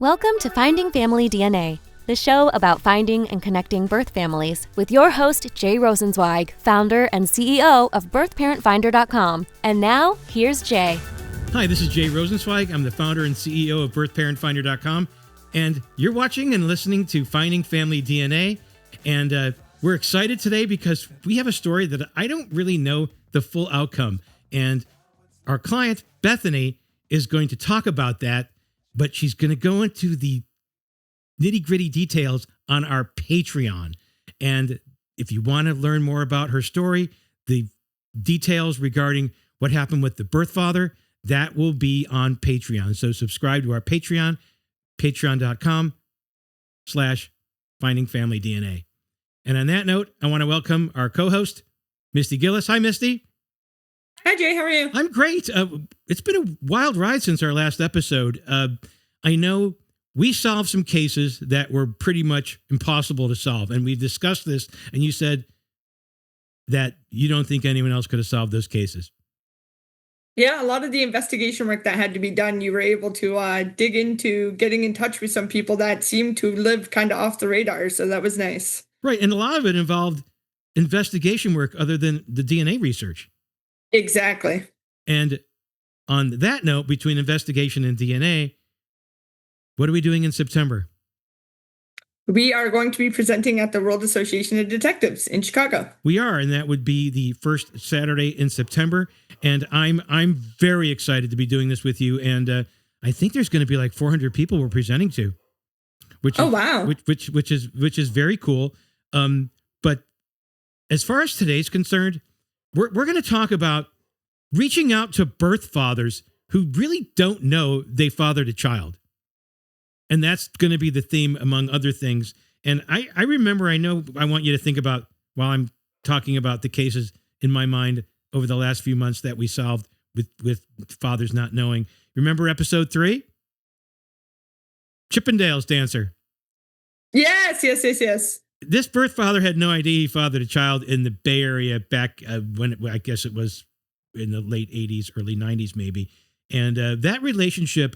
Welcome to Finding Family DNA, the show about finding and connecting birth families with your host, Jay Rosenzweig, founder and CEO of birthparentfinder.com. And now, here's Jay. Hi, this is Jay Rosenzweig. I'm the founder and CEO of birthparentfinder.com. And you're watching and listening to Finding Family DNA. And we're excited today because we have a story that I don't really know the full outcome. And our client, Bethany, is going to talk about that, but she's going to go into the nitty-gritty details on our Patreon. And if you want to learn more about her story, the details regarding what happened with the birth father, that will be on Patreon. So subscribe to our Patreon, patreon.com/findingfamilydna. And on that note, I want to welcome our co-host, Misty Gillis. Hi, Misty. Hi, Jay. How are you? I'm great. It's been a wild ride since our last episode. I know we solved some cases that were pretty much impossible to solve. And we've discussed this, and you said that you don't think anyone else could have solved those cases. Yeah, a lot of the investigation work that had to be done, you were able to dig into getting in touch with some people that seemed to live kind of off the radar. So that was nice. Right. And a lot of it involved investigation work other than the DNA research. Exactly. And on that note, between investigation and DNA, what are we doing in September? We are going to be presenting at the World Association of Detectives in Chicago. We are, and that would be the first Saturday in September. And I'm very excited to be doing this with you. And I think there's going to be like 400 people we're presenting to, which is very cool. But as far as today's concerned, we're going to talk about reaching out to birth fathers who really don't know they fathered a child. And that's going to be the theme, among other things. And I remember, I want you to think about, while I'm talking about the cases in my mind over the last few months that we solved with fathers not knowing. Remember episode 3? Chippendales dancer. Yes. This birth father had no idea he fathered a child in the Bay Area back when I guess it was in the late 80s, early 90s maybe. And that relationship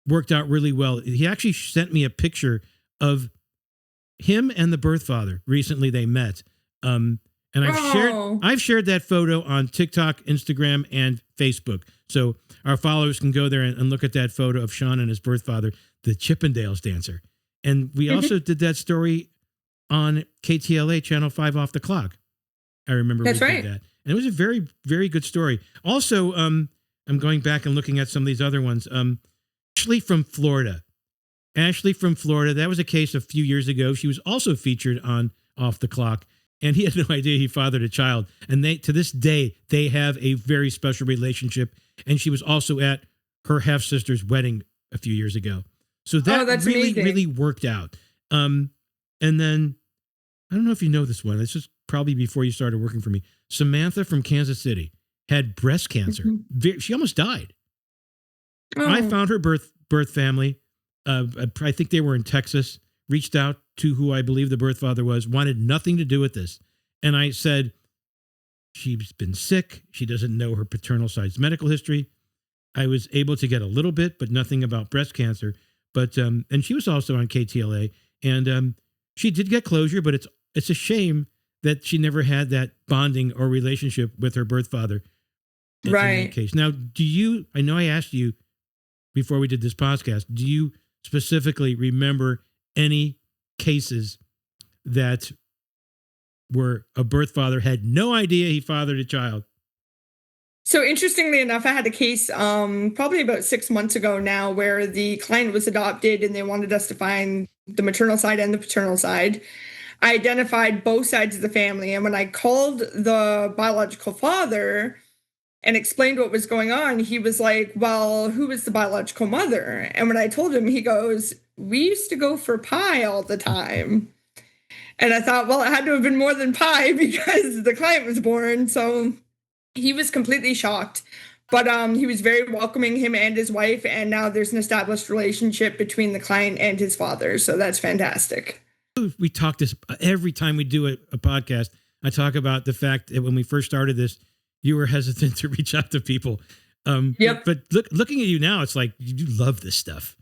worked out really well. He actually sent me a picture of him and the birth father. Recently they met. And I've shared that photo on TikTok, Instagram, and Facebook. So our followers can go there and look at that photo of Sean and his birth father, the Chippendales dancer. And we also did that story on KTLA Channel 5 Off the Clock. I remember That's right. Did that. And it was a very, very good story. Also, I'm going back and looking at some of these other ones. Ashley from Florida, that was a case a few years ago. She was also featured on Off the Clock, and he had no idea he fathered a child. And to this day, they have a very special relationship. And she was also at her half-sister's wedding a few years ago. So that really worked out. And then, I don't know if you know this one. This is probably before you started working for me. Samantha from Kansas City had breast cancer. Mm-hmm. She almost died. Oh. I found her birth family. I think they were in Texas. Reached out to who I believe the birth father was. Wanted nothing to do with this. And I said, she's been sick. She doesn't know her paternal side's medical history. I was able to get a little bit, but nothing about breast cancer. But and she was also on KTLA. And she did get closure, but it's a shame that she never had that bonding or relationship with her birth father. Right. In that case. Now, I know I asked you before we did this podcast, do you specifically remember any cases that where a birth father had no idea he fathered a child? So interestingly enough, I had a case probably about 6 months ago now where the client was adopted and they wanted us to find the maternal side and the paternal side. I identified both sides of the family. And when I called the biological father and explained what was going on, he was like, well, who was the biological mother? And when I told him, he goes, we used to go for pie all the time. And I thought, well, it had to have been more than pie because the client was born. So he was completely shocked. But he was very welcoming, him and his wife. And now there's an established relationship between the client and his father. So that's fantastic. We talk this every time we do a podcast. I talk about the fact that when we first started this, you were hesitant to reach out to people. Yep. But looking at you now, it's like you love this stuff.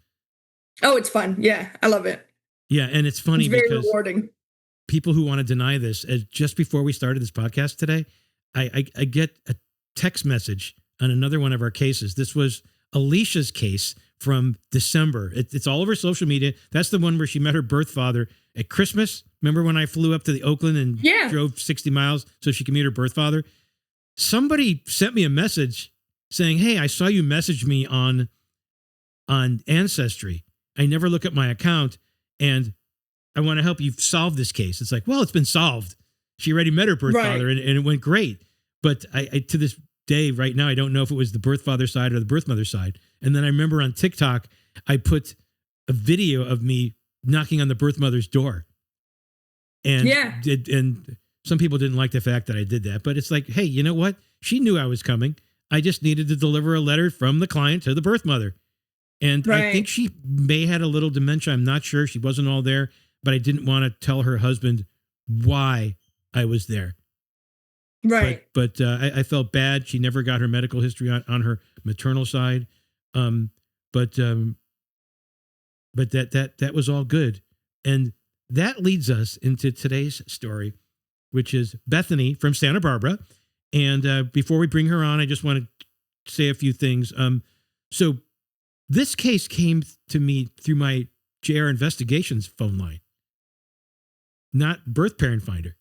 Oh, it's fun. Yeah, I love it. Yeah, and it's funny It's very because rewarding. people who want to deny this, just before we started this podcast today, I get a text message on another one of our cases. This was Alicia's case from December. It's all over social media. That's the one where she met her birth father at Christmas. Remember when I flew up to the Oakland and drove 60 miles so she could meet her birth father? Somebody sent me a message saying, "Hey, I saw you message me on Ancestry. I never look at my account, and I want to help you solve this case." It's like, well, it's been solved. She already met her birth father, and it went great. But I to this day, right now, I don't know if it was the birth father side or the birth mother side. And then I remember on TikTok, I put a video of me knocking on the birth mother's door. And and some people didn't like the fact that I did that. But it's like, hey, you know what? She knew I was coming. I just needed to deliver a letter from the client to the birth mother. And I think she may had a little dementia. I'm not sure. She wasn't all there. But I didn't want to tell her husband why I was there. Right. But I felt bad. She never got her medical history on her maternal side. But that was all good. And that leads us into today's story, which is Bethany from Santa Barbara. And before we bring her on, I just want to say a few things. So this case came to me through my JR Investigations phone line, not Birth Parent Finder.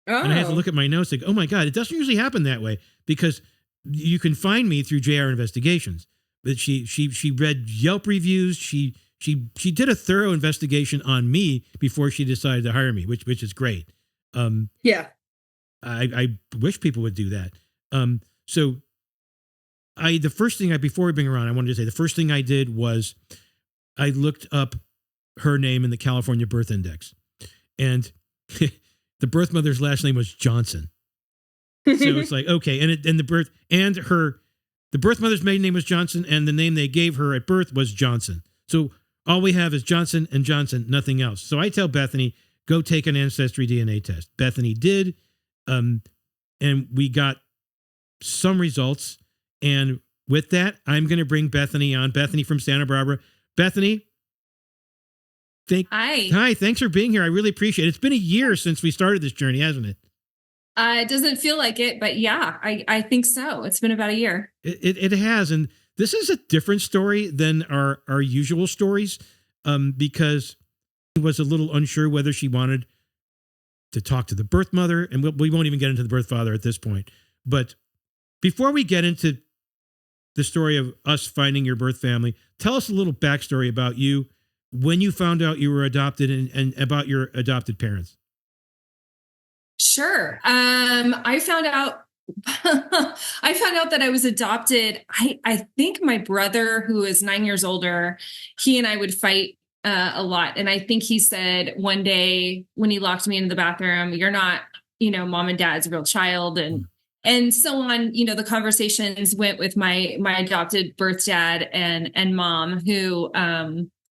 Oh. And I had to look at my notes like, oh my God, it doesn't usually happen that way, because you can find me through JR Investigations. But she read Yelp reviews. She did a thorough investigation on me before she decided to hire me, which is great. I wish people would do that. So the first thing before we bring her on, I wanted to say the first thing I did was I looked up her name in the California Birth Index, and the birth mother's last name was Johnson. So it's like, okay. The birth mother's maiden name was Johnson, and the name they gave her at birth was Johnson. So all we have is Johnson and Johnson, nothing else. So I tell Bethany, go take an Ancestry DNA test. Bethany did. And we got some results. And with that, I'm going to bring Bethany on. Bethany from Santa Barbara. Bethany. Hi, thanks for being here. I really appreciate it. It's been a year since we started this journey, hasn't it? It doesn't feel like it, but yeah, I think so. It's been about a year. It has. And this is a different story than our usual stories, because she was a little unsure whether she wanted to talk to the birth mother. And we won't even get into the birth father at this point. But before we get into the story of us finding your birth family, tell us a little backstory about you, when you found out you were adopted, and about your adopted parents. Sure. I found out that I was adopted. I think my brother, who is 9 years older, he and I would fight a lot. And I think he said one day when he locked me into the bathroom, "You're not, mom and dad's real child." And so on, the conversations went with my adopted birth dad and mom,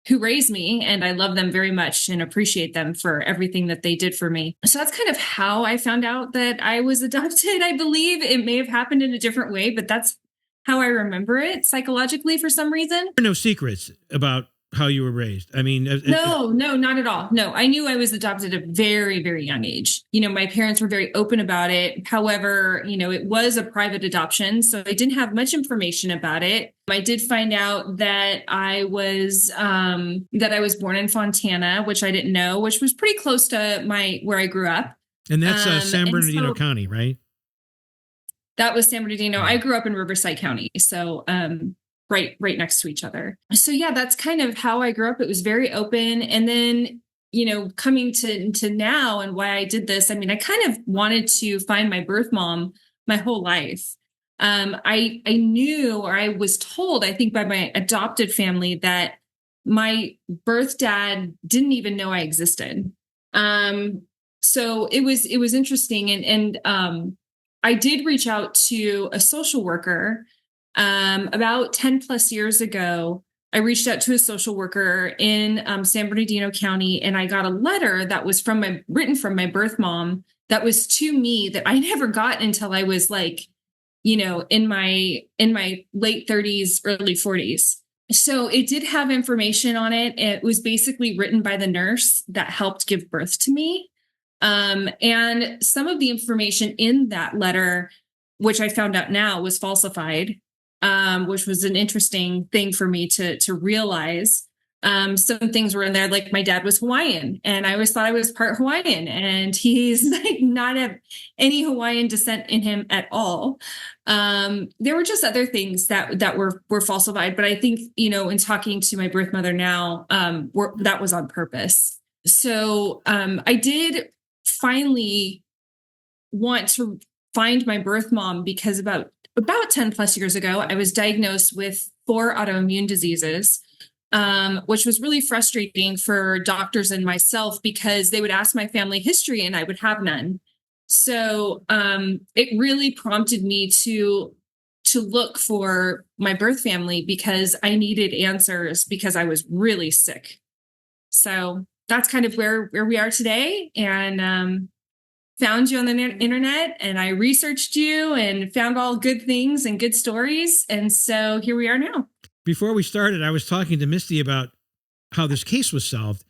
who raised me, and I love them very much and appreciate them for everything that they did for me. So that's kind of how I found out that I was adopted. I believe it may have happened in a different way, but that's how I remember it psychologically for some reason. There are no secrets about how you were raised. I mean, no, not at all. No, I knew I was adopted at a very, very young age. My parents were very open about it. However, it was a private adoption, so I didn't have much information about it. I did find out that I was born in Fontana, which I didn't know, which was pretty close to where I grew up. And that's San Bernardino County, right? That was San Bernardino. I grew up in Riverside County, so right next to each other. So yeah, that's kind of how I grew up. It was very open. And then, coming to now and why I did this, I mean, I kind of wanted to find my birth mom my whole life. I knew, or I was told, I think by my adopted family, that my birth dad didn't even know I existed. So it was interesting. And I did reach out to a social worker about 10 plus years ago. I reached out to a social worker in San Bernardino County, and I got a letter that was written from my birth mom that was to me, that I never got until I was like, in my late 30s, early 40s. So it did have information on it. It was basically written by the nurse that helped give birth to me. And some of the information in that letter, which I found out now, was falsified, which was an interesting thing for me to realize. Some things were in there, like my dad was Hawaiian, and I always thought I was part Hawaiian, and he's like not have any Hawaiian descent in him at all. There were just other things that were falsified, but I think, in talking to my birth mother now, that was on purpose. So I did finally want to find my birth mom because about 10 plus years ago, I was diagnosed with 4 autoimmune diseases. Which was really frustrating for doctors and myself because they would ask my family history and I would have none. So it really prompted me to look for my birth family because I needed answers because I was really sick. So that's kind of where we are today, and found you on the internet, and I researched you and found all good things and good stories. And so here we are now. Before we started, I was talking to Misty about how this case was solved.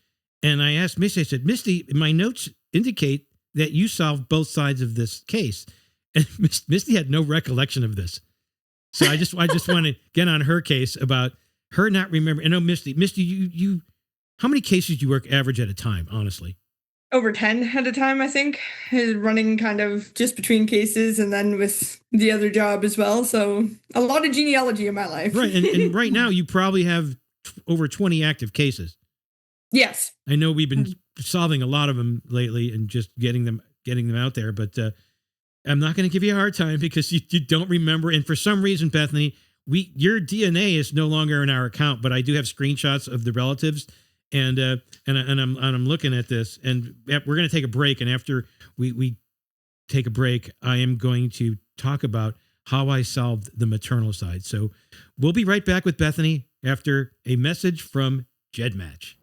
And I asked Misty, I said, Misty, my notes indicate that you solved both sides of this case. And Misty had no recollection of this. So I just want to get on her case about her not remembering. And Misty, you, how many cases do you work average at a time, honestly? Over 10 at a time, I think, running kind of just between cases and then with the other job as well. So a lot of genealogy in my life. Right. And right now you probably have over 20 active cases. Yes. I know we've been solving a lot of them lately and just getting them out there. But I'm not going to give you a hard time because you don't remember. And for some reason, Bethany, your DNA is no longer in our account, but I do have screenshots of the relatives. And I'm looking at this, and we're going to take a break. And after we take a break, I am going to talk about how I solved the maternal side. So we'll be right back with Bethany after a message from GEDmatch.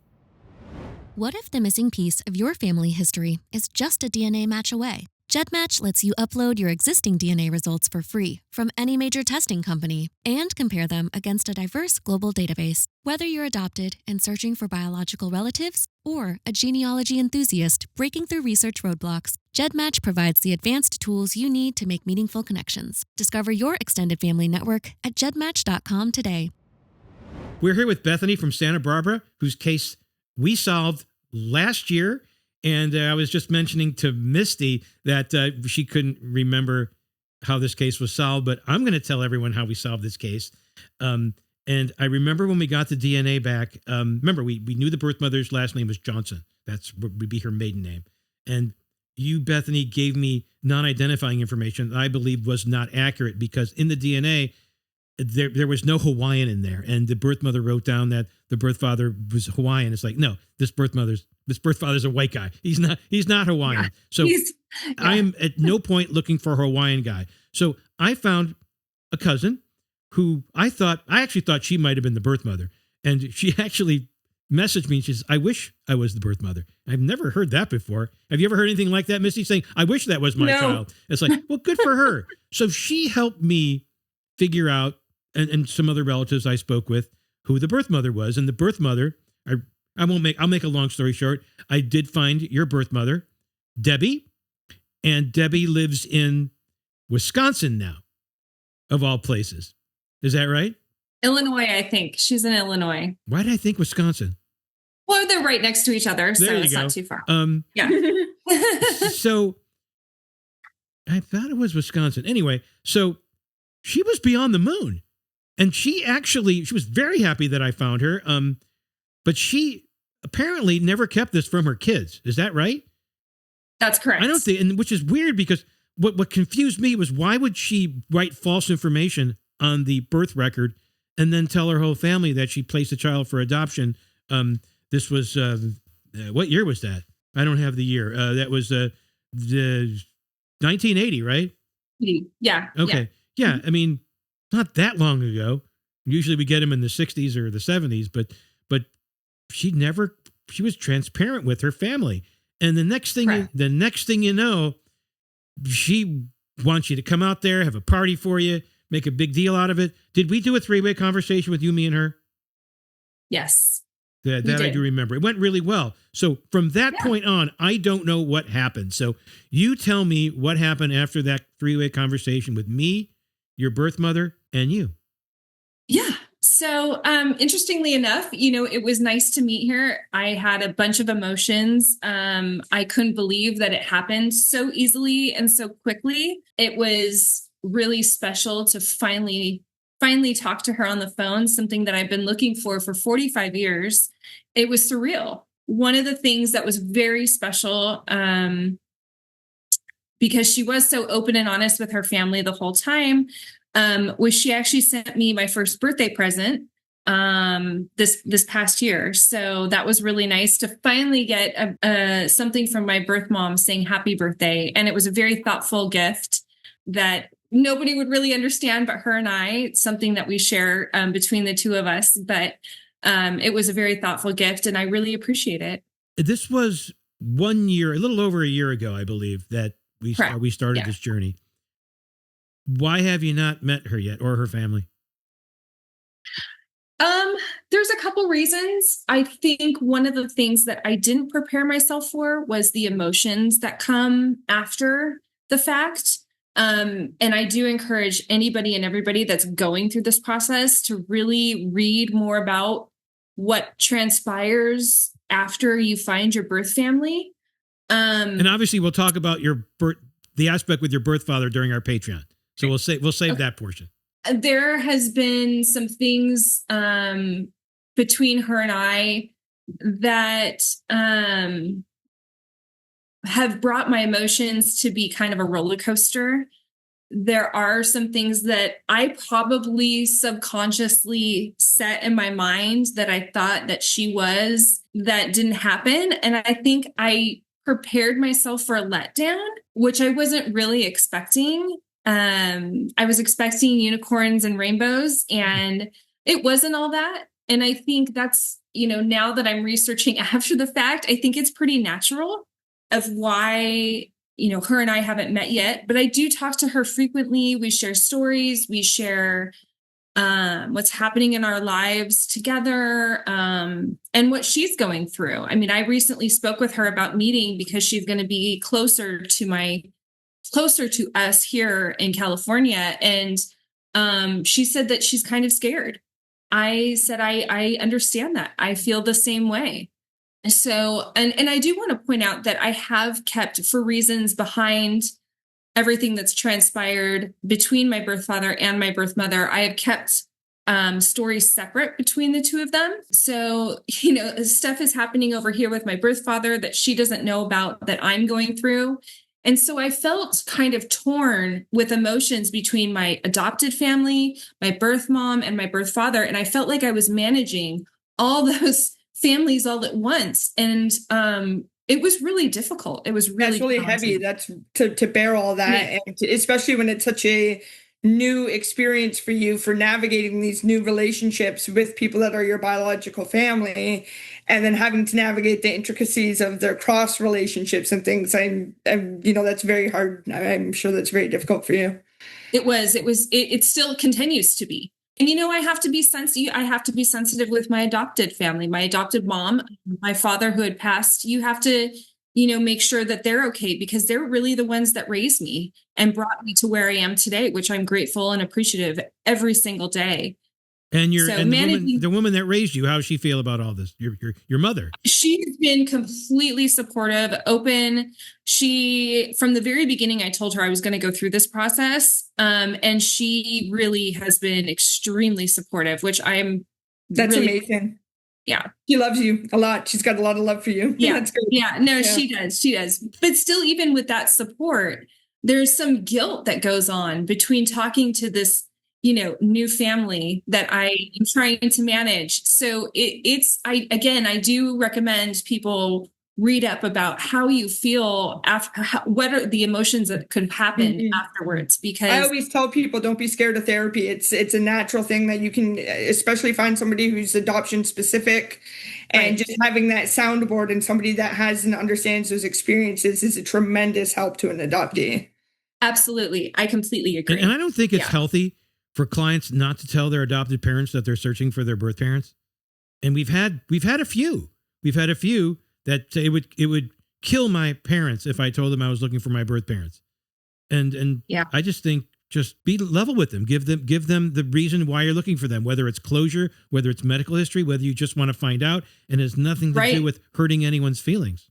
What if the missing piece of your family history is just a DNA match away? GEDmatch lets you upload your existing DNA results for free from any major testing company and compare them against a diverse global database. Whether you're adopted and searching for biological relatives or a genealogy enthusiast breaking through research roadblocks, GEDmatch provides the advanced tools you need to make meaningful connections. Discover your extended family network at gedmatch.com today. We're here with Bethany from Santa Barbara, whose case we solved last year. And I was just mentioning to Misty that she couldn't remember how this case was solved, but I'm going to tell everyone how we solved this case. And I remember when we got the DNA back, remember, we knew the birth mother's last name was Johnson. That's what would be her maiden name. And you, Bethany, gave me non-identifying information that I believe was not accurate because in the DNA, there was no Hawaiian in there. And the birth mother wrote down that the birth father was Hawaiian. It's like, no, this birth father's a white guy. He's not Hawaiian. Yeah, so I am at no point looking for a Hawaiian guy. So I found a cousin who I actually thought she might have been the birth mother. And she actually messaged me and she says, I wish I was the birth mother. I've never heard that before. Have you ever heard anything like that, Missy, saying, I wish that was my child? It's like, well, good for her. So she helped me figure out, and some other relatives I spoke with, who the birth mother was. And the birth mother, I'll make a long story short. I did find your birth mother, Debbie, and Debbie lives in Wisconsin now, of all places. Is that right? Illinois, I think. She's in Illinois. Why did I think Wisconsin? Well, they're right next to each other, so it's not too far. Yeah. So I thought it was Wisconsin. Anyway, so she was beyond the moon. And she was very happy that I found her. But she apparently never kept this from her kids. Is that right? That's correct. I don't think, and which is weird because what confused me was why would she write false information on the birth record and then tell her whole family that she placed a child for adoption? This was, what year was that? I don't have the year. That was the 1980, right? Yeah. Okay. Yeah. I mean, not that long ago. Usually we get them in the 60s or the 70s, but she was transparent with her family. And the next thing you know, she wants you to come out there, have a party for you, make a big deal out of it. Did we do a 3-way conversation with you, me, and her? Yes. That I do remember. It went really well. So from that point on, I don't know what happened. So you tell me what happened after that three-way conversation with me, your birth mother, and you. Yeah. So, interestingly enough, it was nice to meet her. I had a bunch of emotions. I couldn't believe that it happened so easily and so quickly. It was really special to finally talk to her on the phone, something that I've been looking for 45 years. It was surreal. One of the things that was very special, because she was so open and honest with her family the whole time, was she actually sent me my first birthday present this past year. So that was really nice to finally get something from my birth mom saying happy birthday. And it was a very thoughtful gift that nobody would really understand but her and I. It's something that we share between the two of us. But it was a very thoughtful gift, and I really appreciate it. This was 1 year, a little over a year ago, I believe, that we started this journey. Why have you not met her yet, or her family? There's a couple reasons. I think one of the things that I didn't prepare myself for was the emotions that come after the fact. And I do encourage anybody and everybody that's going through this process to really read more about what transpires after you find your birth family. And obviously we'll talk about the aspect with your birth father during our Patreon. So we'll save that portion. There has been some things between her and I that have brought my emotions to be kind of a roller coaster. There are some things that I probably subconsciously set in my mind that I thought that she was, that didn't happen. And I think I prepared myself for a letdown, which I wasn't really expecting. I was expecting unicorns and rainbows, and it wasn't all that. And I think that's, now that I'm researching after the fact, I think it's pretty natural of why, her and I haven't met yet, but I do talk to her frequently. We share stories, we share what's happening in our lives together, and what she's going through. I mean, I recently spoke with her about meeting because she's going to be closer to us here in California. And she said that she's kind of scared. I said, I understand that. I feel the same way. So, and I do want to point out that I have kept, for reasons behind everything that's transpired between my birth father and my birth mother, I have kept stories separate between the two of them. So, stuff is happening over here with my birth father that she doesn't know about, that I'm going through. And so I felt kind of torn with emotions between my adopted family, my birth mom, and my birth father. And I felt like I was managing all those families all at once. And it was really difficult. It was really heavy. That's to bear all that. Yeah. And especially when it's such a new experience for you, for navigating these new relationships with people that are your biological family, and then having to navigate the intricacies of their cross relationships and things. That's very hard. I'm sure that's very difficult for you. It still continues to be. And, I have to be sensitive. I have to be sensitive with my adopted family, my adopted mom, my father who had passed. You have to, make sure that they're okay, because they're really the ones that raised me and brought me to where I am today, which I'm grateful and appreciative every single day. And the woman that raised you, how does she feel about all this? Your mother? She's been completely supportive, open. She, from the very beginning, I told her I was going to go through this process. And she really has been extremely supportive, which that's really amazing. Yeah. She loves you a lot. She's got a lot of love for you. Yeah. That's good. Yeah. No, yeah. She does. But still, even with that support, there's some guilt that goes on between talking to this, new family that I am trying to manage. So I do recommend people read up about how you feel after, what are the emotions that could happen afterwards, because I always tell people, don't be scared of therapy. It's a natural thing that you can, especially find somebody who's adoption specific, and just having that soundboard and somebody that has and understands those experiences is a tremendous help to an adoptee. Absolutely. I completely agree. And I don't think it's healthy for clients not to tell their adopted parents that they're searching for their birth parents. And we've had a few. We've had a few that say it would kill my parents if I told them I was looking for my birth parents. And Yeah. I just think just be level with them. Give them the reason why you're looking for them, whether it's closure, whether it's medical history, whether you just want to find out, and it has nothing to do with hurting anyone's feelings.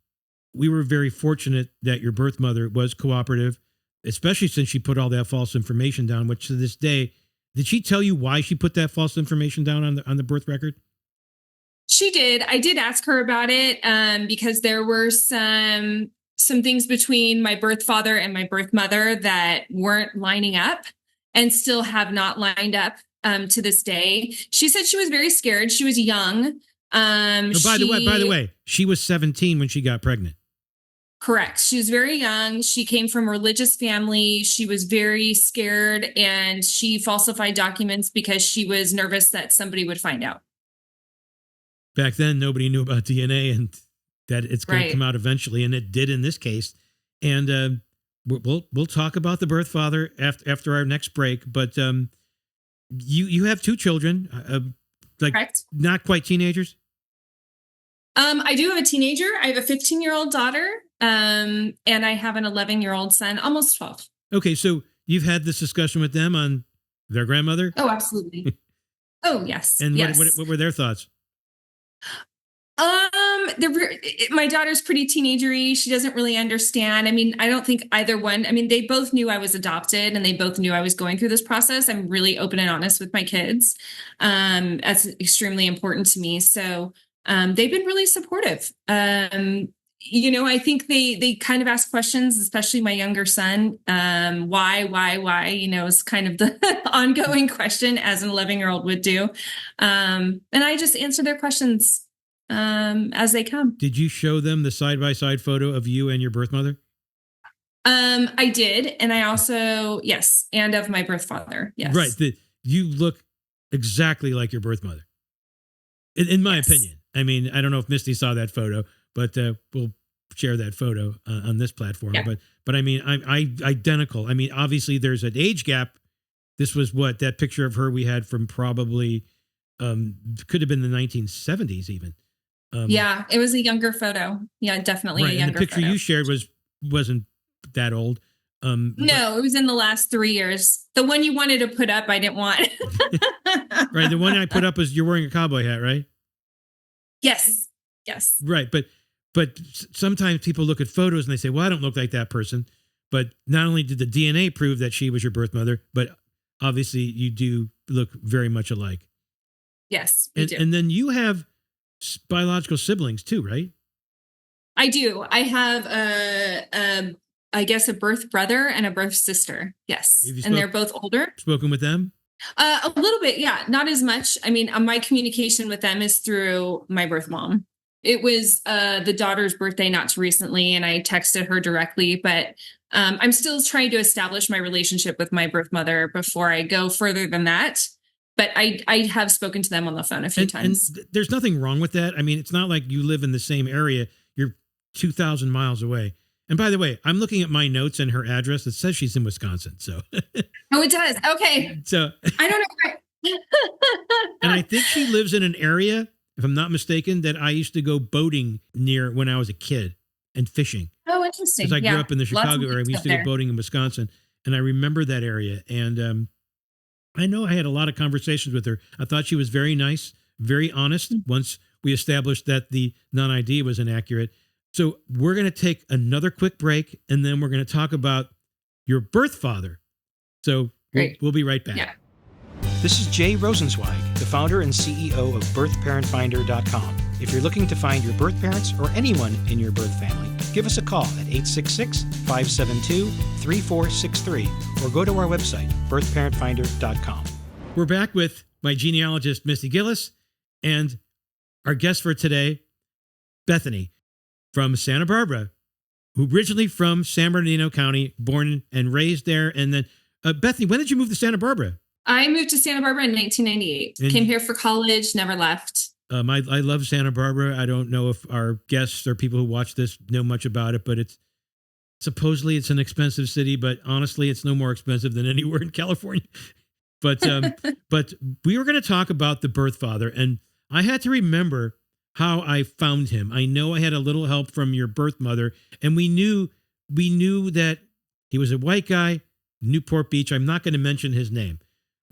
We were very fortunate that your birth mother was cooperative, especially since she put all that false information down, which to this day, did she tell you why she put that false information down on the birth record? She did. I did ask her about it because there were some things between my birth father and my birth mother that weren't lining up and still have not lined up to this day. She said she was very scared. She was young. By the way, she was 17 when she got pregnant. Correct. She was very young. She came from a religious family. She was very scared, and she falsified documents because she was nervous that somebody would find out. Back then, nobody knew about DNA and that it's going to come out eventually, and it did in this case. And we'll talk about the birth father after our next break. But you have two children, Correct. Not quite teenagers. I do have a teenager. I have a 15-year-old daughter, and I have an 11-year-old son, almost 12. Okay, so you've had this discussion with them on their grandmother? Oh, absolutely. Oh, yes. And yes. What were their thoughts? My daughter's pretty teenagery. She doesn't really understand. I mean, I don't think either one. I mean, they both knew I was adopted, and they both knew I was going through this process. I'm really open and honest with my kids. That's extremely important to me. So they've been really supportive. I think they kind of ask questions, especially my younger son. Why? Is kind of the ongoing question, as an 11-year-old would do. And I just answer their questions as they come. Did you show them the side-by-side photo of you and your birth mother? I did. And I also, yes, and of my birth father. Yes. Right. You look exactly like your birth mother. In my opinion. I mean, I don't know if Misty saw that photo, but we'll share that photo on this platform. Yeah. But I mean, I identical. I mean, obviously there's an age gap. This was that picture of her we had from probably could have been the 1970s even. Yeah, it was a younger photo. Yeah, definitely a younger photo. And the picture you shared wasn't that old. No, it was in the last 3 years. The one you wanted to put up, I didn't want. Right, the one I put up was you're wearing a cowboy hat, right? Yes. Right, but sometimes people look at photos and they say, well, I don't look like that person. But not only did the DNA prove that she was your birth mother, but obviously you do look very much alike. Yes, we do. And then you have biological siblings too, right? I do. I have I guess a birth brother and a birth sister. Yes. And they're both older. Spoken with them? A little bit, yeah. Not as much. I mean, my communication with them is through my birth mom. It was the daughter's birthday not too recently, and I texted her directly, but I'm still trying to establish my relationship with my birth mother before I go further than that. But I have spoken to them on the phone a few times. And there's nothing wrong with that. I mean, it's not like you live in the same area. You're 2,000 miles away. And by the way, I'm looking at my notes and her address. It says she's in Wisconsin. So. Oh, it does. Okay. So. I don't know. And I think she lives in an area, if I'm not mistaken, that I used to go boating near when I was a kid and fishing. Oh, interesting. Because I grew up in the Chicago area. We used to go boating in Wisconsin. And I remember that area. And I know I had a lot of conversations with her. I thought she was very nice, very honest once we established that the non-ID was inaccurate. So we're going to take another quick break, and then we're going to talk about your birth father. So we'll be right back. Yeah. This is Jay Rosenzweig, the founder and CEO of BirthParentFinder.com. If you're looking to find your birth parents or anyone in your birth family, give us a call at 866-572-3463 or go to our website, BirthParentFinder.com. We're back with my genealogist, Misty Gillis, and our guest for today, Bethany from Santa Barbara, who originally from San Bernardino County, born and raised there. And then, Bethany, when did you move to Santa Barbara? I moved to Santa Barbara in 1998. Came here for college, never left. I love Santa Barbara. I don't know if our guests or people who watch this know much about it, but supposedly it's an expensive city, but honestly, it's no more expensive than anywhere in California. But we were going to talk about the birth father, and I had to remember how I found him. I know I had a little help from your birth mother, and we knew that he was a white guy, Newport Beach. I'm not going to mention his name.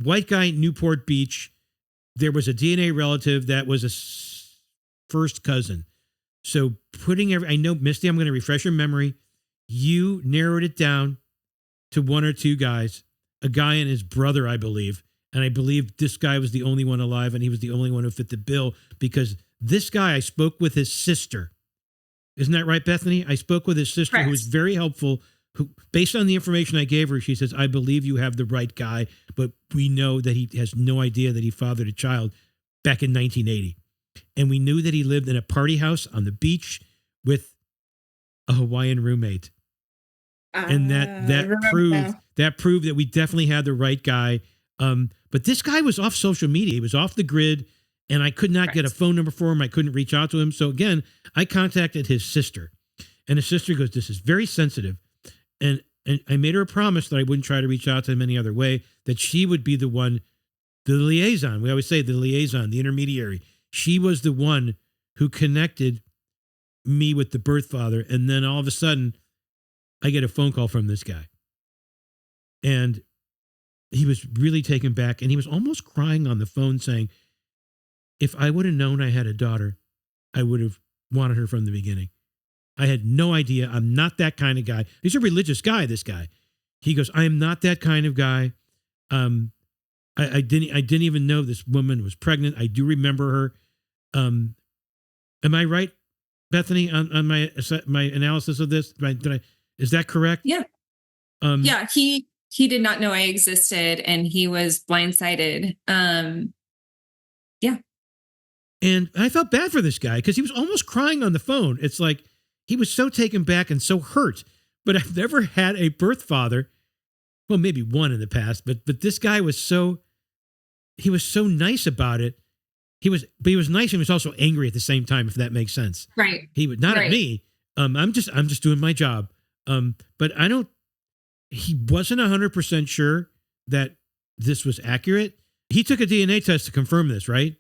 White guy, Newport Beach. There was a DNA relative that was a first cousin. So I know, Misty, I'm going to refresh your memory. You narrowed it down to one or two guys, a guy and his brother, I believe. And I believe this guy was the only one alive, and he was the only one who fit the bill, because this guy, I spoke with his sister. Isn't that right, Bethany? I spoke with his sister, Correct. who was very helpful, who, based on the information I gave her, she says, I believe you have the right guy, but we know that he has no idea that he fathered a child back in 1980. And we knew that he lived in a party house on the beach with a Hawaiian roommate. And that proved that we definitely had the right guy. But this guy was off social media. He was off the grid, and I could not get a phone number for him. I couldn't reach out to him. So again, I contacted his sister, and his sister goes, this is very sensitive. And I made her a promise that I wouldn't try to reach out to him any other way, that she would be the one, the liaison. We always say the liaison, the intermediary. She was the one who connected me with the birth father. And then all of a sudden, I get a phone call from this guy. And he was really taken back, and he was almost crying on the phone saying, if I would have known I had a daughter, I would have wanted her from the beginning. I had no idea. I'm not that kind of guy. He's a religious guy, this guy. He goes, I am not that kind of guy. I didn't even know this woman was pregnant. I do remember her. Am I right, Bethany, on my analysis of this? Is that correct? Yeah. Yeah. He did not know I existed, and he was blindsided. Yeah. And I felt bad for this guy because he was almost crying on the phone. It's like he was so taken back and so hurt. But I've never had a birth father. Well, maybe one in the past, but this guy was so nice about it. He was nice, and he was also angry at the same time, if that makes sense. Right. He would not right. at me. I'm just doing my job. But he wasn't 100% sure that this was accurate. He took a DNA test to confirm this, right?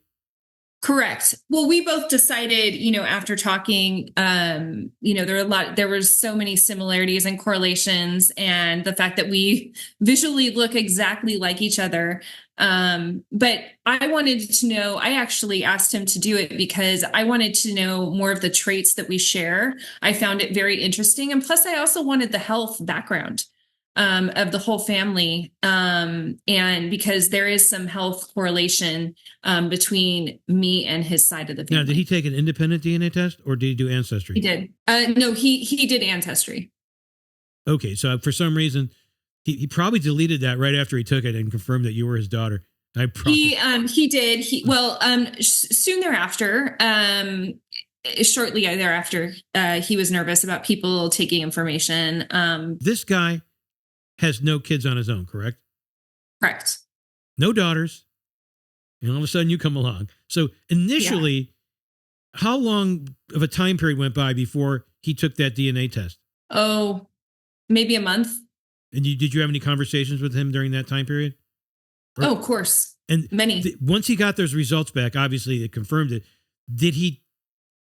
Correct. Well, we both decided, after talking, there were so many similarities and correlations, and the fact that we visually look exactly like each other. But I wanted to know, I actually asked him to do it because I wanted to know more of the traits that we share. I found it very interesting. And plus I also wanted the health background of the whole family. And because there is some health correlation between me and his side of the family. Now, did he take an independent DNA test, or did he do Ancestry? He did. No, he did Ancestry. Okay. So for some reason, he probably deleted that right after he took it and confirmed that you were his daughter. He did. Soon thereafter, shortly thereafter, he was nervous about people taking information. This guy has no kids on his own, correct? Correct. No daughters. And all of a sudden you come along. So initially, how long of a time period went by before he took that DNA test? Oh, maybe a month. And did you have any conversations with him during that time period? Of course. And many. Once he got those results back, obviously it confirmed it. Did he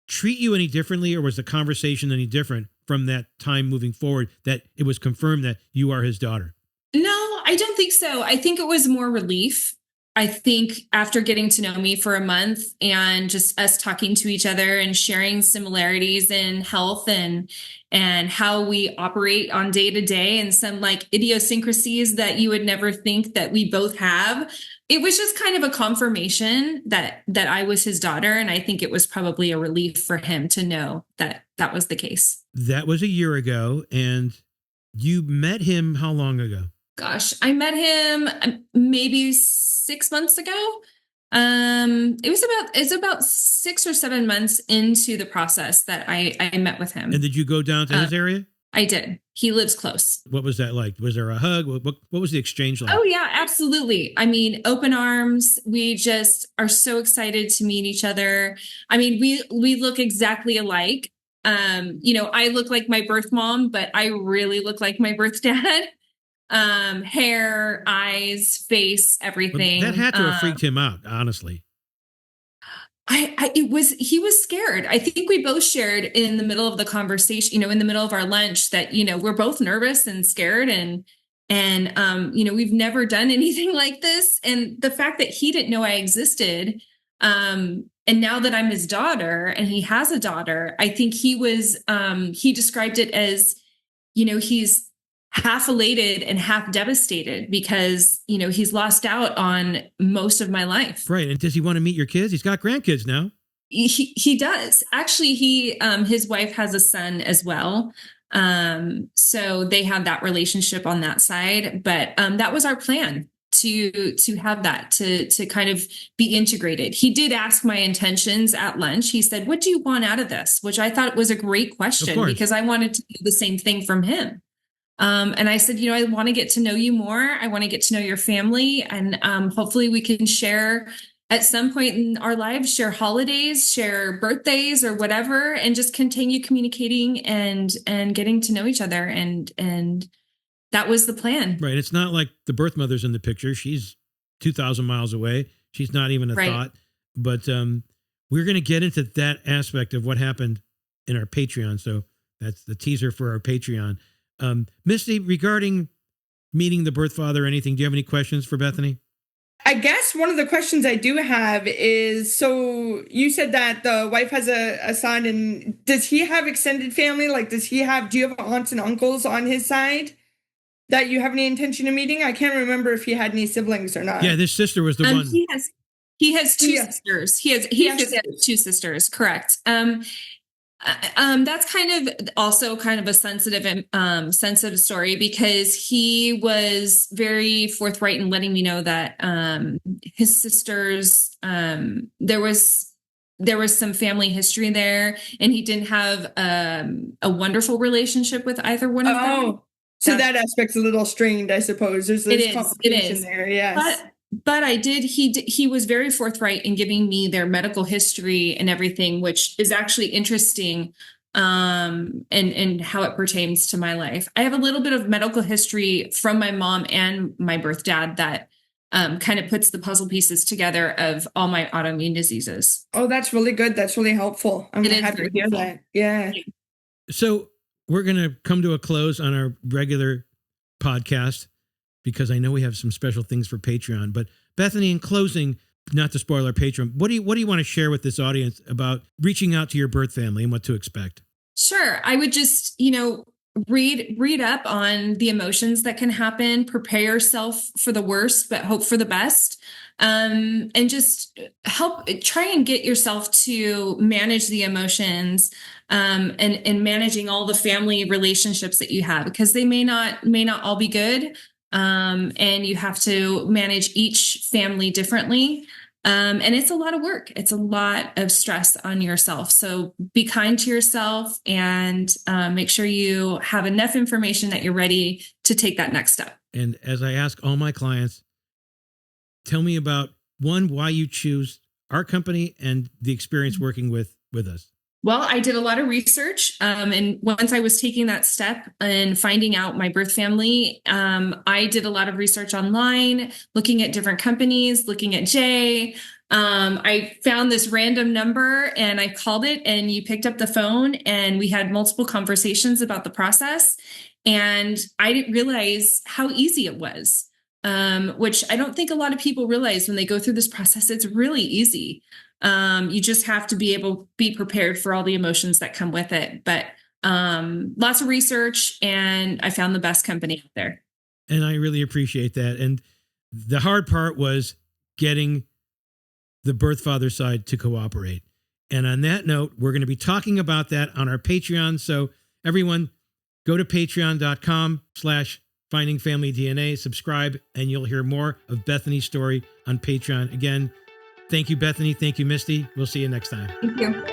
treat you any differently, or was the conversation any different from that time moving forward, that it was confirmed that you are his daughter? No, I don't think so. I think it was more relief. I think after getting to know me for a month and just us talking to each other and sharing similarities in health and how we operate on day to day, and some like idiosyncrasies that you would never think that we both have, it was just kind of a confirmation that I was his daughter. And I think it was probably a relief for him to know that that was the case. That was a year ago. And you met him how long ago? Gosh, I met him maybe 6 months ago. It's about 6 or 7 months into the process that I met with him. And did you go down to his area? I did. He lives close. What was that like? Was there a hug? What was the exchange like? Oh yeah, absolutely. I mean, open arms. We just are so excited to meet each other. I mean, we look exactly alike. I look like my birth mom, but I really look like my birth dad. Hair, eyes, face, everything. That had to have freaked him out, honestly. he was scared. I think we both shared in the middle of the conversation, in the middle of our lunch that, we're both nervous and scared and we've never done anything like this. And the fact that he didn't know I existed, and now that I'm his daughter and he has a daughter, I think he described it as, he's half elated and half devastated because, he's lost out on most of my life. Right. And does he want to meet your kids? He's got grandkids now. He does. Actually, his wife has a son as well. So they have that relationship on that side, but that was our plan to have that, to kind of be integrated. He did ask my intentions at lunch. He said, "What do you want out of this?" Which I thought was a great question because I wanted to do the same thing from him. And I said, I want to get to know you more. I want to get to know your family, and hopefully we can share at some point in our lives, share holidays, share birthdays or whatever, and just continue communicating and getting to know each other. And that was the plan. Right. It's not like the birth mother's in the picture. She's 2,000 miles away. She's not even a thought. But we're going to get into that aspect of what happened in our Patreon. So that's the teaser for our Patreon. Misty, regarding meeting the birth father or anything, do you have any questions for Bethany? I guess one of the questions I do have is, so you said that the wife has a son, and does he have extended family? Like, do you have aunts and uncles on his side that you have any intention of meeting? I can't remember if he had any siblings or not. Yeah, this sister was the one. He has two sisters. He actually has two sisters. Correct. That's kind of a sensitive story because he was very forthright in letting me know that his sisters, there was some family history there, and he didn't have a wonderful relationship with either one of them. So that aspect's a little strained, I suppose. There's complication there, yes. But he was very forthright in giving me their medical history and everything, which is actually interesting, and how it pertains to my life. I have a little bit of medical history from my mom and my birth dad that kind of puts the puzzle pieces together of all my autoimmune diseases. Oh, that's really good. That's really helpful. I'm happy to hear that. Yeah. So we're going to come to a close on our regular podcast, because I know we have some special things for Patreon. But Bethany, in closing, not to spoil our Patreon, what do you want to share with this audience about reaching out to your birth family and what to expect? Sure. I would just, read up on the emotions that can happen, prepare yourself for the worst, but hope for the best. And just try and get yourself to manage the emotions, and managing all the family relationships that you have, because they may not all be good. And you have to manage each family differently. And it's a lot of work. It's a lot of stress on yourself. So be kind to yourself and make sure you have enough information that you're ready to take that next step. And as I ask all my clients, tell me about, one, why you choose our company and the experience working with us. Well, I did a lot of research. And once I was taking that step and finding out my birth family, I did a lot of research online, looking at different companies, looking at Jay. I found this random number and I called it, and you picked up the phone, and we had multiple conversations about the process. And I didn't realize how easy it was, which I don't think a lot of people realize when they go through this process. It's really easy. You just have to be prepared for all the emotions that come with it. But lots of research, and I found the best company out there. And I really appreciate that. And the hard part was getting the birth father side to cooperate. And on that note, we're going to be talking about that on our Patreon. So everyone, go to patreon.com/findingfamilydna, subscribe, and you'll hear more of Bethany's story on Patreon. Again, thank you, Bethany. Thank you, Misty. We'll see you next time. Thank you.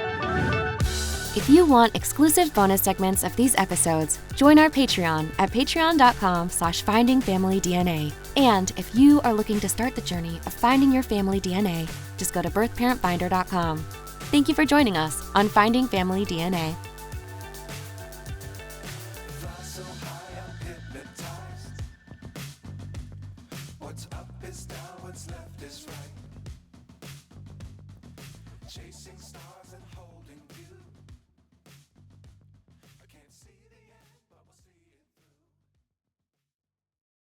If you want exclusive bonus segments of these episodes, join our Patreon at patreon.com/findingfamilydna. And if you are looking to start the journey of finding your family DNA, just go to birthparentfinder.com. Thank you for joining us on Finding Family DNA.